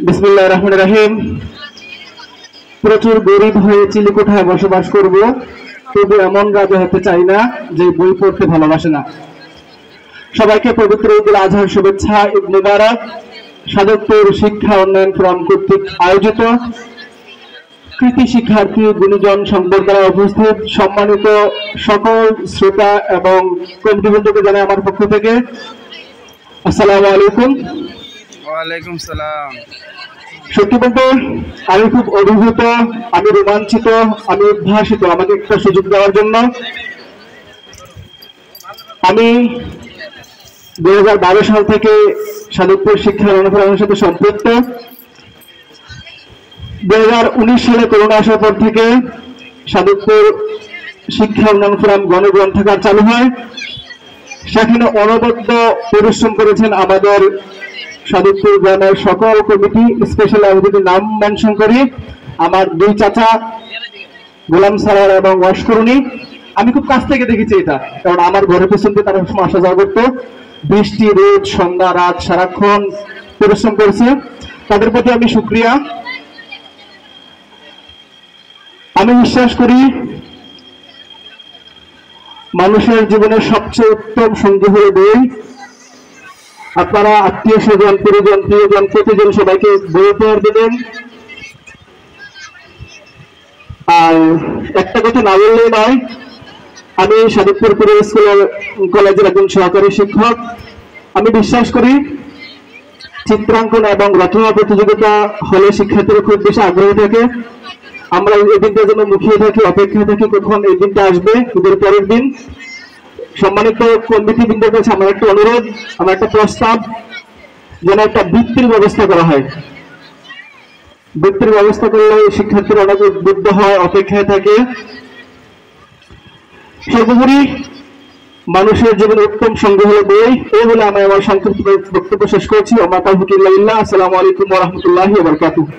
বিসমিল্লাহির রহমানির রহিম। প্রচুর গরিব হয়ে চিলেকোঠায় বসবাস করব, তবু এমন রাজা হতে চাই না যে বই পড়তে ভালোবাসে না। সবাইকে পবিত্র ঈদুল আজহার শুভেচ্ছা। ঈদ মুবারক। সাদতপুর শিক্ষা উন্নয়ন ফোরাম কর্তৃক আয়োজিত কৃতি শিক্ষার্থী গুণীজন সংবর্ধনা দ্বারা উপস্থিত সম্মানিত সকল শ্রোতা এবং কমিটিবৃন্দকে জানাই আমার পক্ষ থেকে আসসালামু আলাইকুম। ওয়ালাইকুম সালাম। সত্যি বলতে আমি খুব অভিভূত, আমি রোমাঞ্চিত, আমি উদ্ভাসিত আমাকে একটা সুযোগ দেওয়ার জন্য। আমি 2012 সাল থেকে সাদতপুর শিক্ষা উন্নয়নের সাথে সম্পৃক্ত। 2019 সালে করোনা আসার পর থেকে সাদতপুর শিক্ষা উন্নয়ন ফোরাম গণগ্রন্থাগার চালু হয়। সেখানে অনবদ্য পরিশ্রম করেছেন আমাদের সাদতপুর গ্রামের সকল কমিটি। স্পেশালি আমি যদি নাম মেনশন করি, আমার দুই চাচা গোলাম সারার এবং ওয়াশকরুনি। আমি খুব কাছ থেকে দেখেছি এটা, কারণ আমার ঘরের পেছন দিয়ে তারা আসা যাওয়া করতো। বৃষ্টি রোদ সন্ধ্যা রাত সারাক্ষণ পরিশ্রম করেছে, তাদের প্রতি আমি শুকরিয়া। আমি বিশ্বাস করি মানুষের জীবনের সবচেয়ে উত্তম সঙ্গী হলো বই। আপনারা আত্মীয় স্বজন পরিজন প্রিয়জন প্রতিজন সবাইকে বই উপহার দেবেন। আর একটা কথা না বললেই নয়, আমি সাদতপুর স্কুল কলেজের একজন সহকারী শিক্ষক। আমি বিশ্বাস করি চিত্রাঙ্কন এবং রচনা প্রতিযোগিতা হলে শিক্ষার্থীরা খুব বেশি আগ্রহী থাকে। আমরা এই দিনটার জন্য মুখিয়ে থাকি, অপেক্ষায় থাকি কখন এই দিনটা আসবে, ঈদের পরের দিন। সম্মানিত কমিটি বৃন্দের কাছে আমার একটা অনুরোধ, আমার একটা প্রস্তাব, যেন একটা বৃত্তির ব্যবস্থা করা হয়। বৃত্তির ব্যবস্থা করলে শিক্ষার্থীরা অনেক উদ্বুদ্ধ হয়, অপেক্ষায় থাকে। সর্বোপরি মানুষের জীবনে উত্তম সঙ্গী হলো বই। এই বলে আমি আমার সংক্ষিপ্ত বক্তব্য শেষ করছি। আসসালামু আলাইকুম ওয়া রাহমাতুল্লাহি ওয়া বারাকাতুহু।